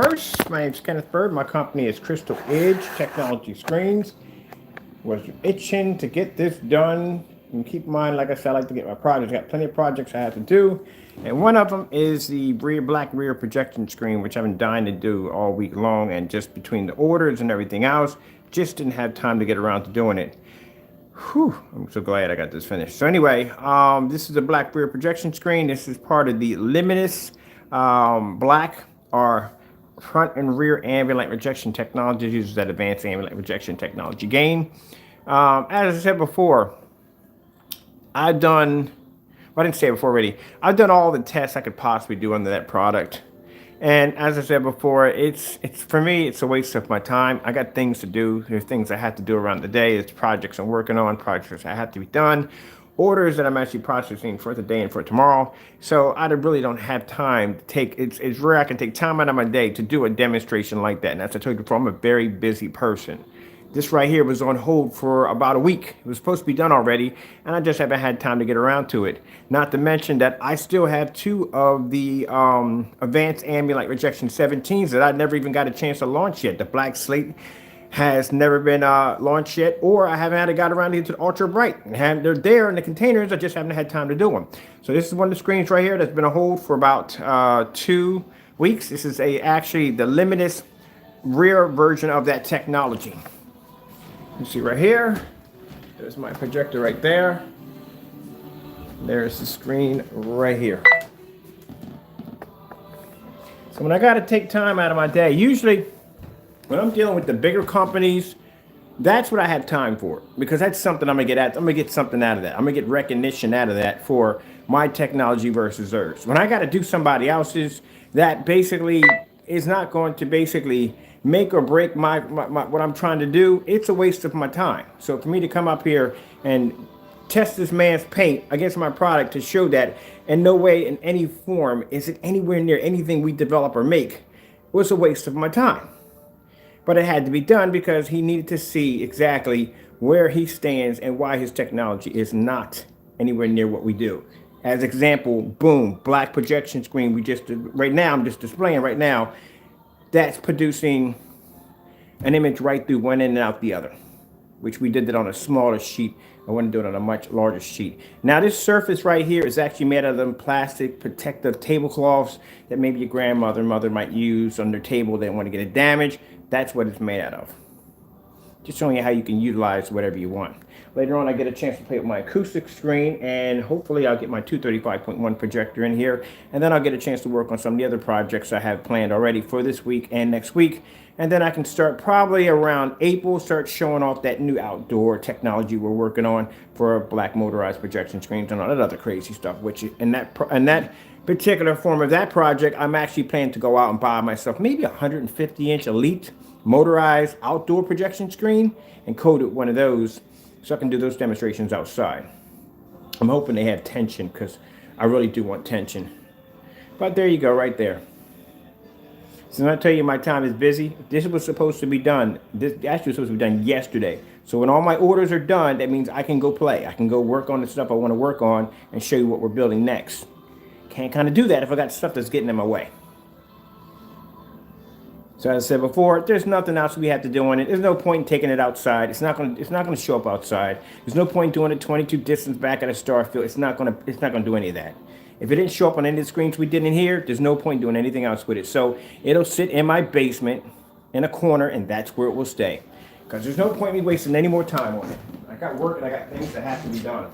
First, my name is Kenneth Bird. My company is Crystal Edge Technology Screens. Was itching to get this done. And keep in mind, like I said, I like to get my projects. I got plenty of projects I have to do. And one of them is the black rear projection screen, which I've been dying to do all week long. And just between the orders and everything else, just didn't have time to get around to doing it. Whew, I'm so glad I got this finished. So anyway, this is a black rear projection screen. This is part of the Limitless black or front and rear ambient light rejection technology. Uses that advanced ambient light rejection technology gain. As I said before, I've done, well, I didn't say it before already. I've done all the tests I could possibly do under that product. And as I said before, it's for me, it's a waste of my time. I got things to do. There's things I have to do around the day. It's projects I'm working on, projects that have to be done, orders that I'm actually processing for today and for tomorrow. So I really don't have time to take, it's rare I can take time out of my day to do a demonstration like that. And as I told you before, I'm a very busy person. This right here was on hold for about a week. It was supposed to be done already, and I just haven't had time to get around to it. Not to mention that I still have two of the Advanced Ambient Light Rejection 17s that I never even got a chance to launch yet. The Black Slate has never been launched yet, or I haven't had got around into the Ultra Bright. And they're there in the containers, I just haven't had time to do them. So this is one of the screens right here that's been on hold for about 2 weeks. This is actually the Limitless rear version of that technology. You see right here, there's my projector right there. There's the screen right here. So when I got to take time out of my day, usually when I'm dealing with the bigger companies, that's what I have time for, because that's something I'm gonna get at. I'm gonna get something out of that. I'm gonna get recognition out of that for my technology versus theirs. When I got to do somebody else's, that basically is not going to basically make or break my what I'm trying to do. It's a waste of my time. So for me to come up here and test this man's paint against my product to show that in no way, in any form, is it anywhere near anything we develop or make, was a waste of my time. But it had to be done because he needed to see exactly where he stands and why his technology is not anywhere near what we do. As example, boom, black projection screen we just did right now. I'm just displaying right now. That's producing an image right through one end and out the other, which we did that on a smaller sheet. I want to do it on a much larger sheet. Now this surface right here is actually made out of them plastic protective tablecloths that maybe your grandmother and mother might use on their table. They don't want to get it damaged. That's what it's made out of. Just showing you how you can utilize whatever you want. Later on, I get a chance to play with my acoustic screen, and hopefully I'll get my 235.1 projector in here, and then I'll get a chance to work on some of the other projects I have planned already for this week and next week. And then I can start probably around April, start showing off that new outdoor technology we're working on for black motorized projection screens and all that other crazy stuff. Which in that particular form of that project, I'm actually planning to go out and buy myself maybe a 150-inch Elite motorized outdoor projection screen and code it one of those so I can do those demonstrations outside. I'm hoping they have tension because I really do want tension. But there you go, right there. So when I tell you my time is busy, this was supposed to be done. This actually was supposed to be done yesterday. So when all my orders are done, that means I can go play. I can go work on the stuff I want to work on and show you what we're building next. Can't kind of do that if I got stuff that's getting in my way. So as I said before, there's nothing else we have to do on it. There's no point in taking it outside. It's not gonna show up outside. There's no point doing it 22 distance back at a star field. It's not gonna do any of that. If it didn't show up on any of the screens we did in here, there's no point doing anything else with it. So it'll sit in my basement in a corner, and that's where it will stay. Because there's no point in me wasting any more time on it. I got work and I got things that have to be done.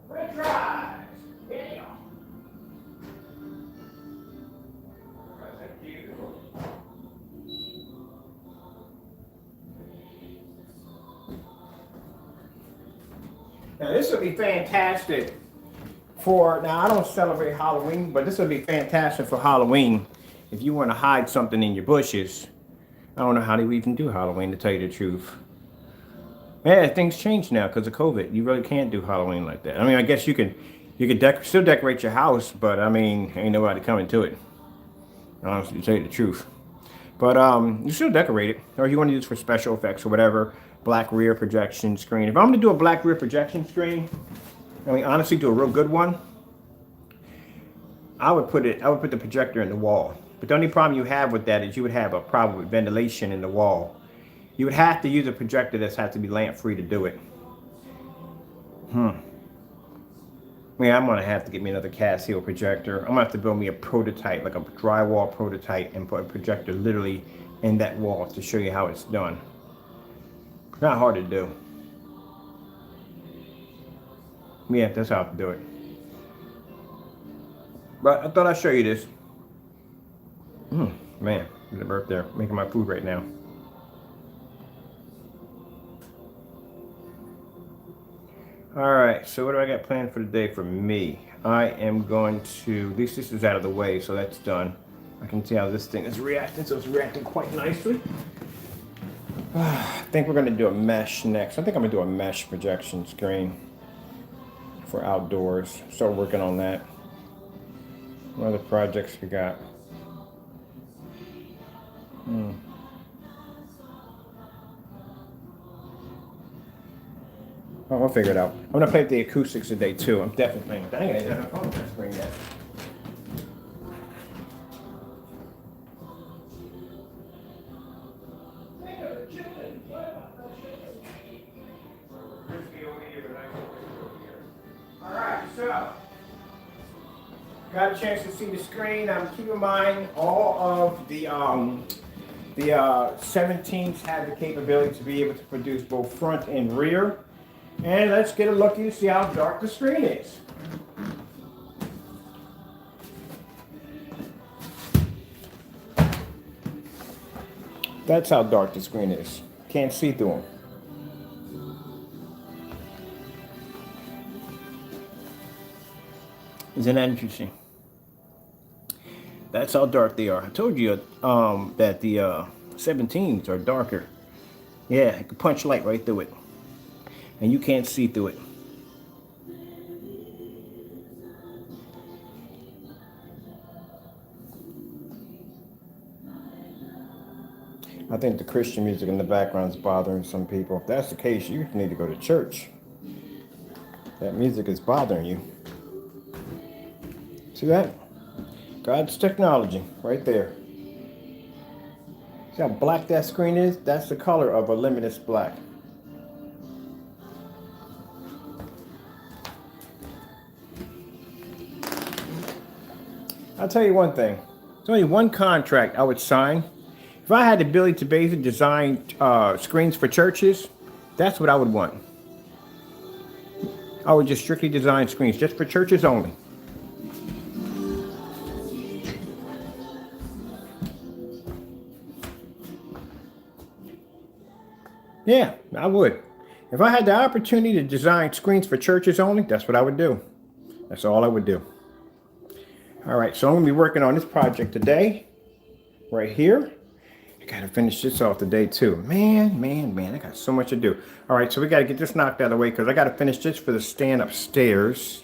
Red drive. Now this would be fantastic for, now I don't celebrate Halloween, but this would be fantastic for Halloween if you want to hide something in your bushes. I don't know how they even do Halloween, to tell you the truth. Yeah, things change now because of COVID. You really can't do Halloween like that. I mean, I guess you can still decorate your house, but I mean, ain't nobody coming to it. Honestly, to tell you the truth. But you still decorate it, or you want to use it for special effects or whatever. Black rear projection screen. If I'm going to do a black rear projection screen, I mean, honestly, do a real good one, I would put the projector in the wall. But the only problem you have with that is you would have a problem with ventilation in the wall. You would have to use a projector that's have to be lamp free to do it. Yeah, I'm gonna have to get me another Casio projector. I'm gonna have to build me a prototype, like a drywall prototype, and put a projector literally in that wall to show you how it's done. It's not hard to do. Yeah, that's how to do it. But I thought I'd show you this. Man, there's a burp there. Making my food right now. All right, so what do I got planned for the day for me? I am going to, at least this is out of the way, so that's done. I can see how this thing is reacting, so it's reacting quite nicely. I think we're going to do a mesh next. I think I'm going to do a mesh projection screen for outdoors. Start working on that. What other projects we got? Oh, we'll figure it out. I'm gonna play with the acoustics today too. I'm definitely playing with that. I ain't gonna have a phone to screen yet. Alright, so got a chance to see the screen. Keep in mind all of the 17s have the capability to be able to produce both front and rear. And let's get a look and see how dark the screen is. That's how dark the screen is. Can't see through them. Isn't that interesting? That's how dark they are. I told you that the 17s are darker. Yeah, it can punch light right through it. And you can't see through it. I think the Christian music in the background is bothering some people. If that's the case, you need to go to church. That music is bothering you. See that? God's technology right there. See how black that screen is? That's the color of a luminous black. I'll tell you one thing. There's only one contract I would sign. If I had the ability to basically design screens for churches, that's what I would want. I would just strictly design screens just for churches only. Yeah, I would. If I had the opportunity to design screens for churches only, that's what I would do. That's all I would do. All right, so I'm gonna be working on this project today, right here. I gotta finish this off today too. Man, I got so much to do. All right, so we gotta get this knocked out of the way because I gotta finish this for the stand upstairs.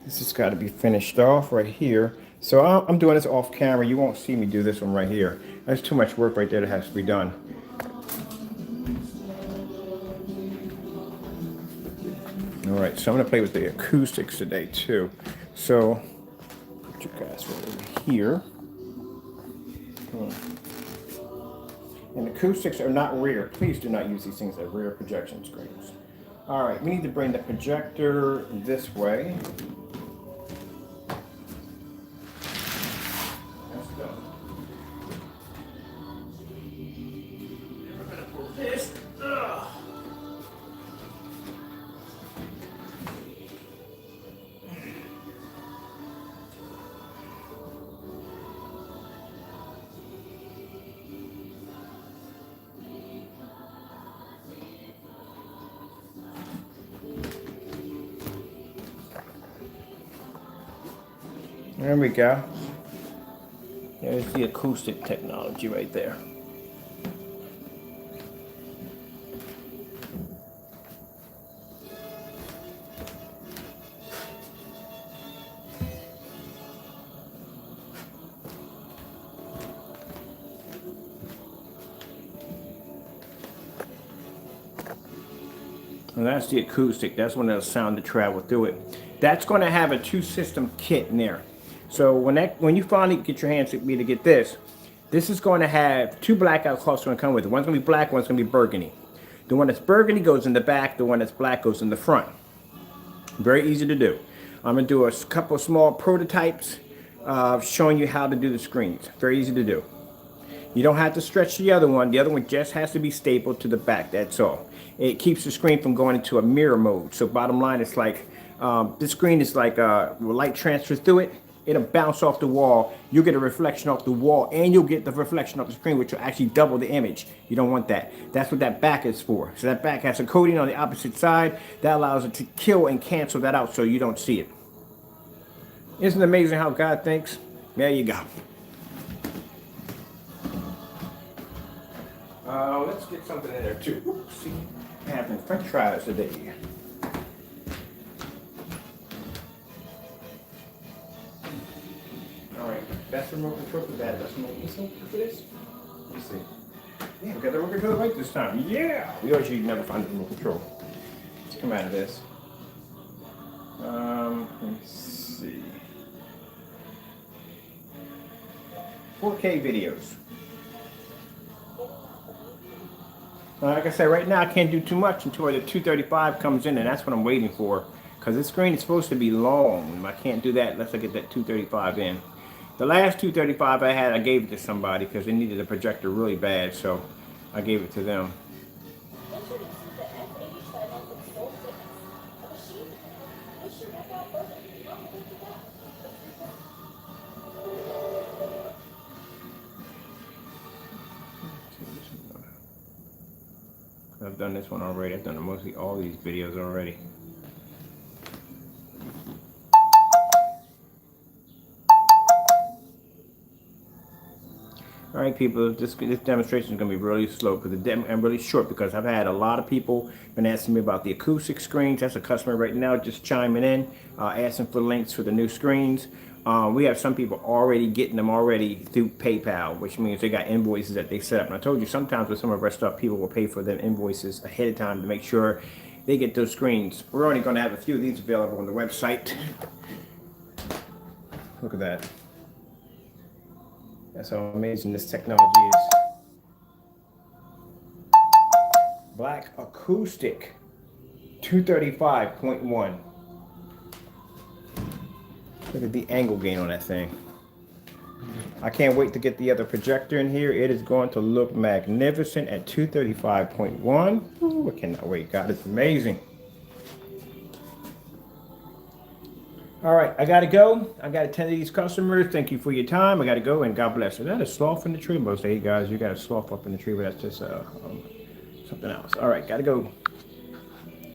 This has gotta be finished off right here. So I'm doing this off camera. You won't see me do this one right here. That's too much work right there that has to be done. All right, so I'm gonna play with the acoustics today too. So, put you guys right over here. And acoustics are not rear. Please do not use these things as rear projection screens. All right, we need to bring the projector this way. Let's go. We're gonna pull this. There we go. There's the acoustic technology right there. And that's the acoustic. That's when the sound to travel through it. That's going to have a two-system kit in there. So when you finally get your hands to me to get this, this is going to have two blackout cloths going to come with it. One's going to be black, one's going to be burgundy. The one that's burgundy goes in the back, the one that's black goes in the front. Very easy to do. I'm going to do a couple of small prototypes showing you how to do the screens. Very easy to do. You don't have to stretch the other one. The other one just has to be stapled to the back. That's all. It keeps the screen from going into a mirror mode. So bottom line, it's like this screen is like light transfers through it. It'll bounce off the wall. You'll get a reflection off the wall, and you'll get the reflection off the screen, which will actually double the image. You don't want that. That's what that back is for. So that back has a coating on the opposite side that allows it to kill and cancel that out so you don't see it. Isn't it amazing how God thinks? There you go. Let's get something in there too. Oops, see, I'm having French fries today. All right, that's the remote control for that. That's the remote control for this. Let me see. Yeah, we got the remote control right this time. Yeah, we usually never find the remote control. Let's come out of this. Let's see. 4K videos. Like I said, right now I can't do too much until the 235 comes in, and that's what I'm waiting for. Because this screen is supposed to be long. I can't do that unless I get that 235 in. The last 235 I had, I gave it to somebody because they needed a projector really bad, so I gave it to them. I've done this one already. I've done mostly all these videos already. All right, people, this demonstration is going to be really slow because I'm really short because I've had a lot of people been asking me about the acoustic screens. That's a customer right now just chiming in, asking for links for the new screens. We have some people already getting them already through PayPal, which means they got invoices that they set up. And I told you sometimes with some of our stuff, people will pay for them invoices ahead of time to make sure they get those screens. We're only going to have a few of these available on the website. Look at that. That's how amazing this technology is. Black acoustic 235.1. Look at the angle gain on that thing. I can't wait to get the other projector in here. It is going to look magnificent at 235.1. Ooh, I cannot wait. God, it's amazing. All right, I got to go. I got to attend to these customers. Thank you for your time. I got to go, and God bless. Is that a sloth in the tree? Most hey guys, you got a sloth up in the tree, but that's just something else. All right, got to go.